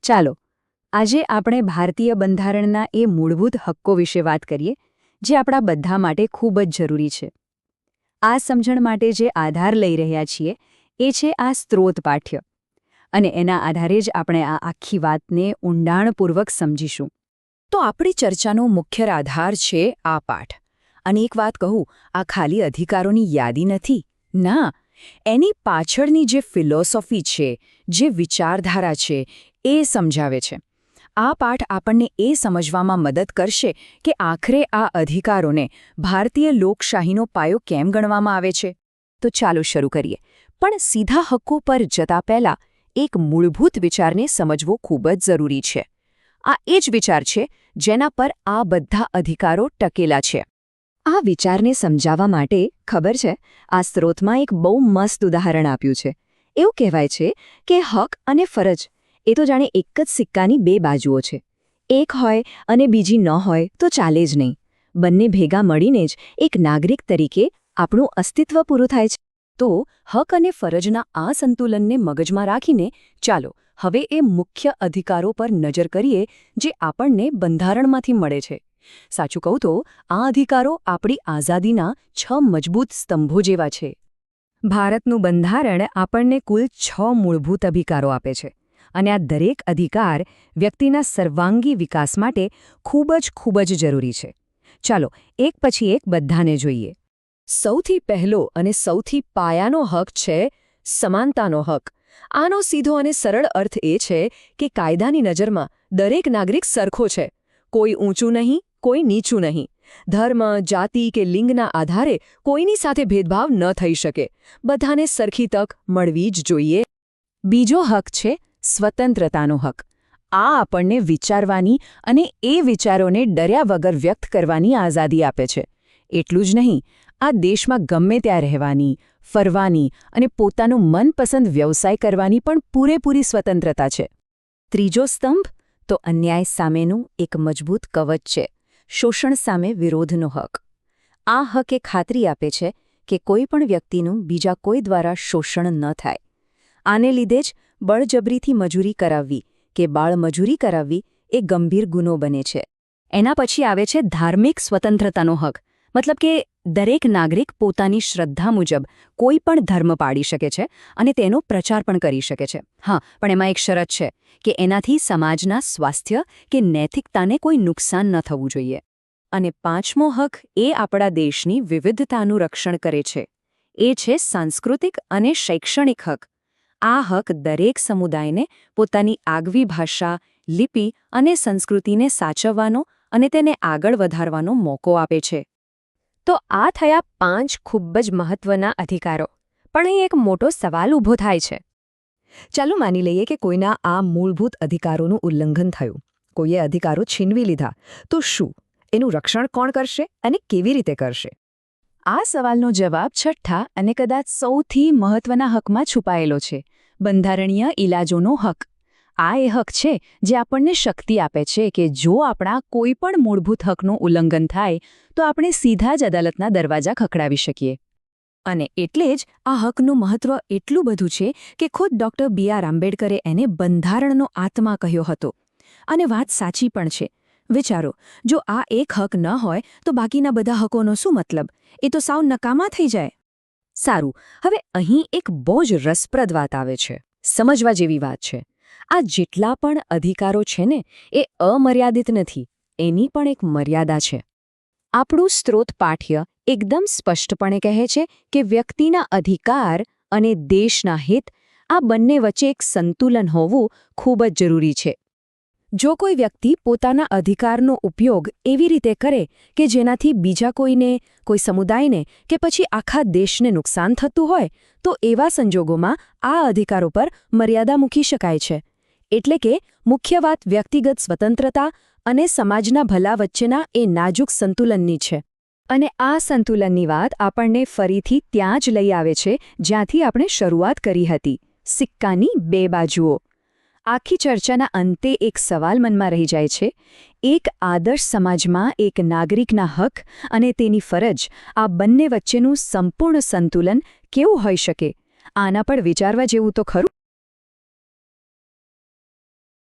ચાલો આજે આપણે ભારતીય બંધારણના એ મૂળભૂત હક્કો વિશે વાત કરીએ જે આપણા બધા માટે ખૂબ જ જરૂરી છે. આ સમજણ માટે જે આધાર લઈ રહ્યા છીએ એ છે આ સ્ત્રોત પાઠ્ય, અને એના આધારે જ આપણે આ આખી વાતને ઊંડાણપૂર્વક સમજીશું. તો આપણી ચર્ચાનો મુખ્ય આધાર છે આ પાઠ. અને એક વાત કહું, આ ખાલી અધિકારોની યાદી નથી. ના, એની પાછળની જે ફિલોસોફી છે, જે વિચારધારા છે, એ સમજાવે છે. આ પાઠ આપણને એ સમજવામાં મદદ કરશે કે આખરે આ અધિકારોને ભારતીય લોકશાહીનો પાયો કેમ ગણવામાં આવે છે. તો ચાલો શરૂ કરીએ. પણ સીધા હક્કો પર જતા પહેલાં એક મૂળભૂત વિચારને સમજવો ખૂબ જ જરૂરી છે. આ એ જ વિચાર છે જેના પર આ બધા અધિકારો ટકેલા છે. આ વિચારને સમજાવવા માટે ખબર છે, આ સ્ત્રોતમાં એક બહુ મસ્ત ઉદાહરણ આપ્યું છે. એવું કહેવાય છે કે હક અને ફરજ એ તો જાણે એક જ સિક્કાની બે બાજુઓ છે. એક હોય અને બીજી ન હોય તો ચાલે જ નહીં. બંને ભેગા મળીને જ એક નાગરિક તરીકે આપણું અસ્તિત્વ પૂરું થાય છે. તો હક અને ફરજના આ સંતુલનને મગજમાં રાખીને ચાલો હવે એ મુખ્ય અધિકારો પર નજર કરીએ જે આપણને બંધારણમાંથી મળે છે. સાચું કહું તો આ અધિકારો આપણી આઝાદીના 6 મજબૂત સ્તંભો જેવા છે. ભારતનું બંધારણ આપણને કુલ 6 મૂળભૂત અધિકારો આપે છે, અને આ દરેક અધિકાર વ્યક્તિના સર્વાંગી વિકાસ માટે ખૂબ જ જરૂરી છે. ચાલો એક પછી એક બધાને જોઈએ. સૌથી પહેલો અને સૌથી પાયાનો હક છે સમાનતાનો હક. આનો સીધો અને સરળ અર્થ એ છે કે કાયદાની નજરમાં દરેક નાગરિક સરખો છે. કોઈ ઊંચું નહીં, કોઈ નીચું નહીં. ધર્મ, જાતિ કે લિંગના આધારે કોઈની સાથે ભેદભાવ ન થઈ શકે. બધાને સરખી તક મળવી જ જોઈએ. બીજો હક છે સ્વતંત્રતાનો હક. આ આપણને વિચારવાની અને એ વિચારોને ડર્યા વગર વ્યક્ત કરવાની આઝાદી આપે છે. એટલું જ નહીં, આ દેશમાં ગમે ત્યાં રહેવાની, ફરવાની અને પોતાનું મનપસંદ વ્યવસાય કરવાની પણ પૂરેપૂરી સ્વતંત્રતા છે. ત્રીજો સ્તંભ તો અન્યાય સામેનું એક મજબૂત કવચ છે, શોષણ સામે વિરોધનો હક. આ હક એ ખાતરી આપે છે કે કોઈ પણ વ્યક્તિનું બીજા કોઈ દ્વારા શોષણ ન થાય. આને લીધે જ બળજબરીથી મજૂરી કરાવવી કે બાળમજૂરી કરાવવી એ ગંભીર ગુનો બને છે. એના પછી આવે છે ધાર્મિક સ્વતંત્રતાનો હક. મતલબ કે દરેક નાગરિક પોતાની શ્રદ્ધા મુજબ કોઈ પણ ધર્મ પાળી શકે છે અને તેનો પ્રચાર પણ કરી શકે છે. હા, પણ એમાં એક શરત છે કે એનાથી સમાજના સ્વાસ્થ્ય કે નૈતિકતાને કોઈ નુકસાન ન થવું જોઈએ. અને પાંચમો હક એ આપણા દેશની વિવિધતાનું રક્ષણ કરે છે. એ છે સાંસ્કૃતિક અને શૈક્ષણિક હક. આ હક દરેક સમુદાયને પોતાની આગવી ભાષા, લિપિ અને સંસ્કૃતિને સાચવવાનો અને તેને આગળ વધારવાનો મોકો આપે છે. તો આ થયા 5 ખૂબ જ મહત્વના અધિકારો. પણ અહીં એક મોટો સવાલ ઊભો થાય છે. ચાલો માની લઈએ કે કોઈના આ મૂળભૂત અધિકારોનું ઉલ્લંઘન થયું. કોઈએ અધિકારો છીનવી લીધા. તો શું એનું રક્ષણ કોણ કરશે અને કેવી રીતે કરશે? આ સવાલનો જવાબ છઠ્ઠા અને કદાચ સૌથી મહત્વના હકમાં છુપાયેલો છે, બંધારણીય ઇલાજોનો હક. આ એ હક છે જે આપણને શક્તિ આપે છે કે જો આપણા કોઈ પણ મૂળભૂત હકનું ઉલ્લંઘન થાય તો આપણે સીધા જ અદાલતના દરવાજા ખખડાવી શકીએ. અને એટલે જ આ હકનું મહત્વ એટલું બધું છે કે ખુદ ડૉક્ટર B.R. આંબેડકરે એને બંધારણનો આત્મા કહ્યો હતો. અને વાત સાચી પણ છે. વિચારો, જો આ એક હક ન હોય તો બાકીના બધા હકોનો શું મતલબ? એ તો સાવ નકામા થઈ જાય. સારું, હવે અહીં એક બહુ જ રસપ્રદ વાત આવે છે, સમજવા જેવી વાત છે. આ જેટલા પણ અધિકારો છે ને એ અમર્યાદિત નથી, એની પણ એક મર્યાદા છે. આપણું સ્ત્રોત પાઠ્ય એકદમ સ્પષ્ટપણે કહે છે કે વ્યક્તિના અધિકાર અને દેશના હિત આ બંને વચ્ચે એક સંતુલન હોવું ખૂબ જ જરૂરી છે. જો કોઈ વ્યક્તિ પોતાના અધિકારનો ઉપયોગ એવી રીતે કરે કે જેનાથી બીજા કોઈને, કોઈ સમુદાયને કે પછી આખા દેશને નુકસાન થતું હોય તો એવા સંજોગોમાં આ અધિકારો પર મર્યાદા મૂકી શકાય છે. એટલે કે મુખ્ય વાત વ્યક્તિગત સ્વતંત્રતા અને સમાજના ભલા વચ્ચેના એ નાજુક સંતુલનની છે. અને આ સંતુલનની વાત આપણને ફરીથી ત્યાં જ લઈ આવે છે જ્યાંથી આપણે શરૂઆત કરી હતી, સિક્કાની બે બાજુઓ. આખી ચર્ચાના અંતે એક સવાલ મનમાં રહી જાય છે. એક આદર્શ સમાજમાં એક નાગરિકના હક અને તેની ફરજ, આ બંને વચ્ચેનું સંપૂર્ણ સંતુલન કેવું હોઈ શકે? આના પર વિચારવા જેવું તો ખરું.